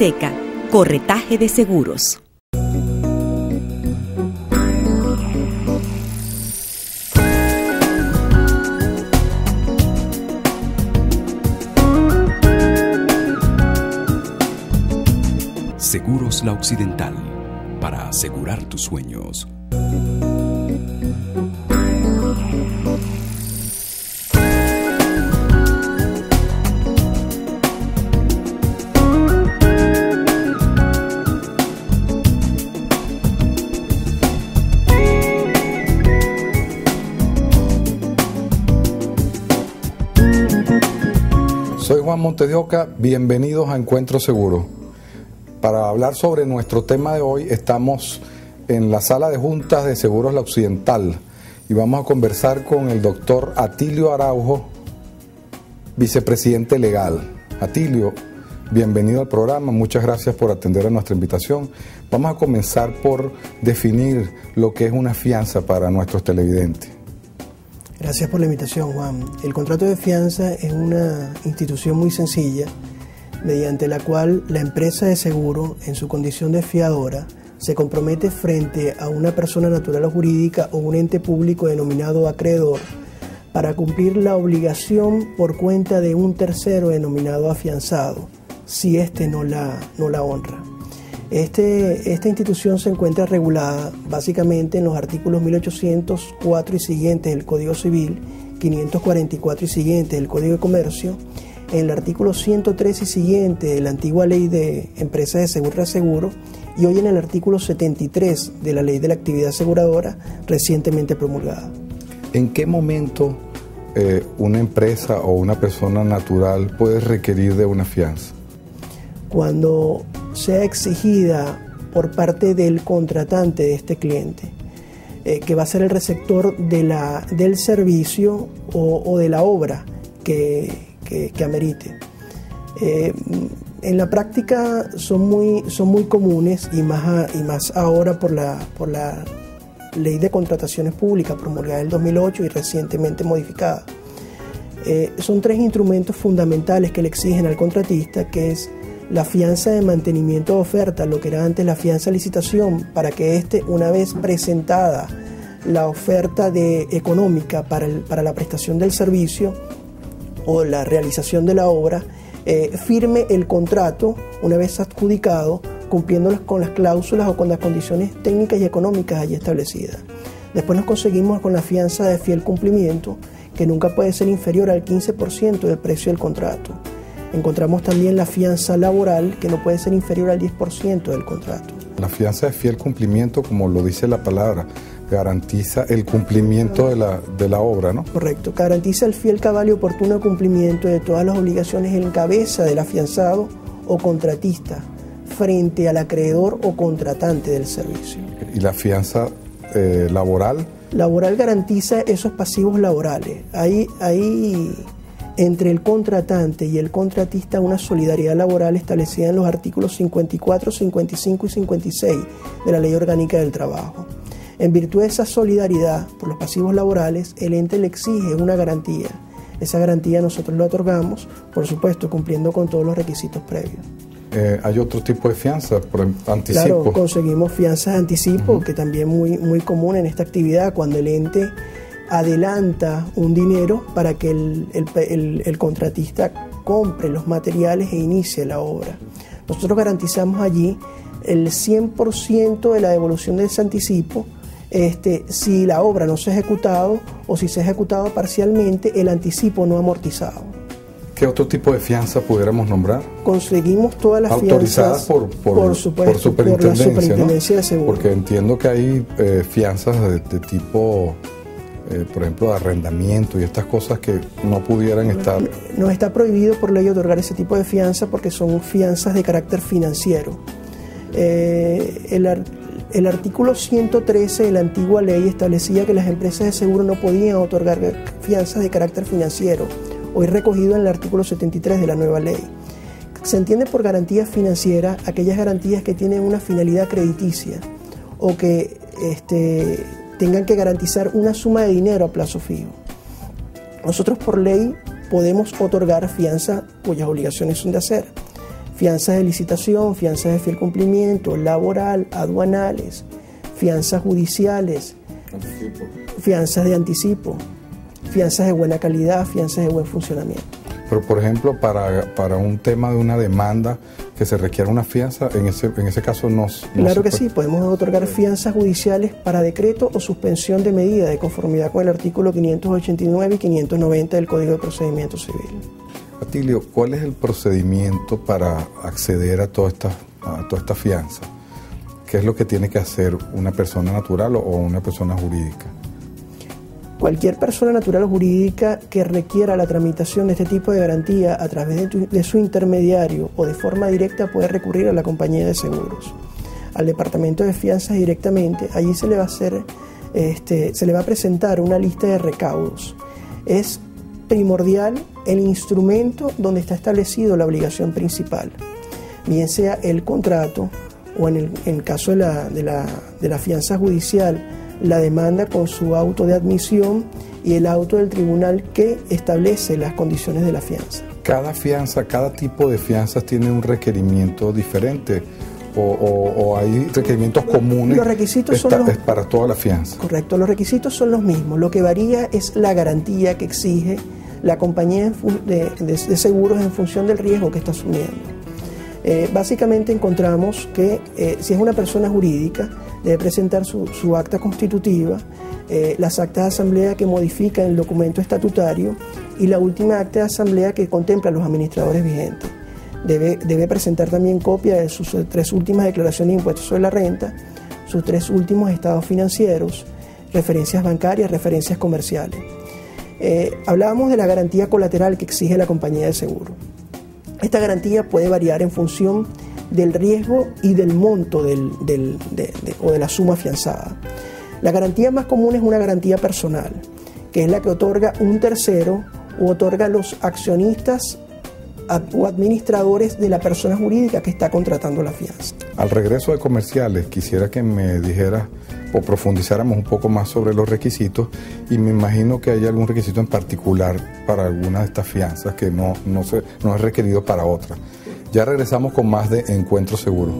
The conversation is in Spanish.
Fonseca, Corretaje de Seguros. Seguros La Occidental, para asegurar tus sueños. Soy Juan Montes de Oca, bienvenidos a Encuentro Seguro. Para hablar sobre nuestro tema de hoy estamos en la sala de juntas de Seguros La Occidental y vamos a conversar con el doctor Atilio Araujo, vicepresidente legal. Atilio, bienvenido al programa, muchas gracias por atender a nuestra invitación. Vamos a comenzar por definir lo que es una fianza para nuestros televidentes. Gracias por la invitación, Juan. El contrato de fianza es una institución muy sencilla mediante la cual la empresa de seguro, en su condición de fiadora, se compromete frente a una persona natural o jurídica o un ente público denominado acreedor para cumplir la obligación por cuenta de un tercero denominado afianzado, si éste no la honra. Esta institución se encuentra regulada básicamente en los artículos 1804 y siguientes del Código Civil, 544 y siguientes del Código de Comercio, en el artículo 103 y siguiente de la antigua Ley de Empresas de Seguro y Reaseguro, y hoy en el artículo 73 de la Ley de la Actividad Aseguradora, recientemente promulgada. ¿En qué momento una empresa o una persona natural puede requerir de una fianza? Cuando sea exigida por parte del contratante de este cliente, que va a ser el receptor del servicio o de la obra que amerite. En la práctica son muy comunes y más ahora por la Ley de Contrataciones Públicas promulgada en el 2008 y recientemente modificada. Son tres instrumentos fundamentales que le exigen al contratista, que es la fianza de mantenimiento de oferta, lo que era antes la fianza de licitación, para que éste, una vez presentada la oferta económica para la prestación del servicio o la realización de la obra, firme el contrato una vez adjudicado, cumpliendo con las cláusulas o con las condiciones técnicas y económicas allí establecidas. Después nos conseguimos con la fianza de fiel cumplimiento, que nunca puede ser inferior al 15% del precio del contrato. Encontramos también la fianza laboral, que no puede ser inferior al 10% del contrato. La fianza de fiel cumplimiento, como lo dice la palabra, garantiza el cumplimiento de la obra, ¿no? Correcto, garantiza el fiel, cabal y oportuno cumplimiento de todas las obligaciones en cabeza del afianzado o contratista frente al acreedor o contratante del servicio. ¿Y la fianza laboral? Laboral garantiza esos pasivos laborales. Hay entre el contratante y el contratista una solidaridad laboral establecida en los artículos 54, 55 y 56 de la Ley Orgánica del Trabajo. En virtud de esa solidaridad por los pasivos laborales, el ente le exige una garantía. Esa garantía nosotros la otorgamos, por supuesto, cumpliendo con todos los requisitos previos. ¿Hay otro tipo de fianza, por anticipo? Claro, conseguimos fianzas de anticipo, que también muy común en esta actividad, cuando el ente adelanta un dinero para que el contratista compre los materiales e inicie la obra. Nosotros garantizamos allí el 100% de la devolución de ese anticipo, si la obra no se ha ejecutado o si se ha ejecutado parcialmente, el anticipo no amortizado. ¿Qué otro tipo de fianza pudiéramos nombrar? Conseguimos todas las autorizadas fianzas por la superintendencia, ¿no? De seguro. Porque entiendo que hay fianzas de tipo, por ejemplo, de arrendamiento y estas cosas que no pudieran estar. No está prohibido por ley otorgar ese tipo de fianza porque son fianzas de carácter financiero. El artículo 113 de la antigua ley establecía que las empresas de seguro no podían otorgar fianzas de carácter financiero, hoy recogido en el artículo 73 de la nueva ley. Se entiende por garantía financiera aquellas garantías que tienen una finalidad crediticia o que tengan que garantizar una suma de dinero a plazo fijo. Nosotros por ley podemos otorgar fianza cuyas obligaciones son de hacer. fianzas de licitación, fianzas de fiel cumplimiento, laboral, aduanales, fianzas judiciales, fianzas de anticipo, fianzas de buena calidad, fianzas de buen funcionamiento. Pero, por ejemplo, para un tema de una demanda que se requiera una fianza, en ese caso no claro que sí, podemos otorgar fianzas judiciales para decreto o suspensión de medida de conformidad con el artículo 589 y 590 del Código de Procedimiento Civil. Atilio, ¿cuál es el procedimiento para acceder a toda esta fianza? ¿Qué es lo que tiene que hacer una persona natural o una persona jurídica? Cualquier persona natural o jurídica que requiera la tramitación de este tipo de garantía a través de su intermediario o de forma directa puede recurrir a la compañía de seguros, al departamento de fianzas directamente. Allí se le va a hacer, se le va a presentar una lista de recaudos. Es primordial el instrumento donde está establecido la obligación principal, bien sea el contrato o en el caso de la fianza judicial, la demanda con su auto de admisión y el auto del tribunal que establece las condiciones de la fianza. Cada fianza, cada tipo de fianzas tiene un requerimiento diferente o hay requerimientos comunes. Los requisitos son para toda la fianza. Correcto, los requisitos son los mismos. Lo que varía es la garantía que exige la compañía de seguros en función del riesgo que está asumiendo. Básicamente encontramos que si es una persona jurídica, debe presentar su acta constitutiva, las actas de asamblea que modifican el documento estatutario y la última acta de asamblea que contempla a los administradores vigentes. Debe presentar también copia de sus 3 últimas declaraciones de impuestos sobre la renta, sus 3 últimos estados financieros, referencias bancarias, referencias comerciales. Hablábamos de la garantía colateral que exige la compañía de seguro. Esta garantía puede variar en función del riesgo y del monto o de la suma fianzada. La garantía más común es una garantía personal, que es la que otorga un tercero o otorga a los accionistas o administradores de la persona jurídica que está contratando la fianza. Al regreso de comerciales, quisiera que me dijeras o profundizáramos un poco más sobre los requisitos, y me imagino que hay algún requisito en particular para alguna de estas fianzas que no es requerido para otras. Ya regresamos con más de Encuentro Seguro.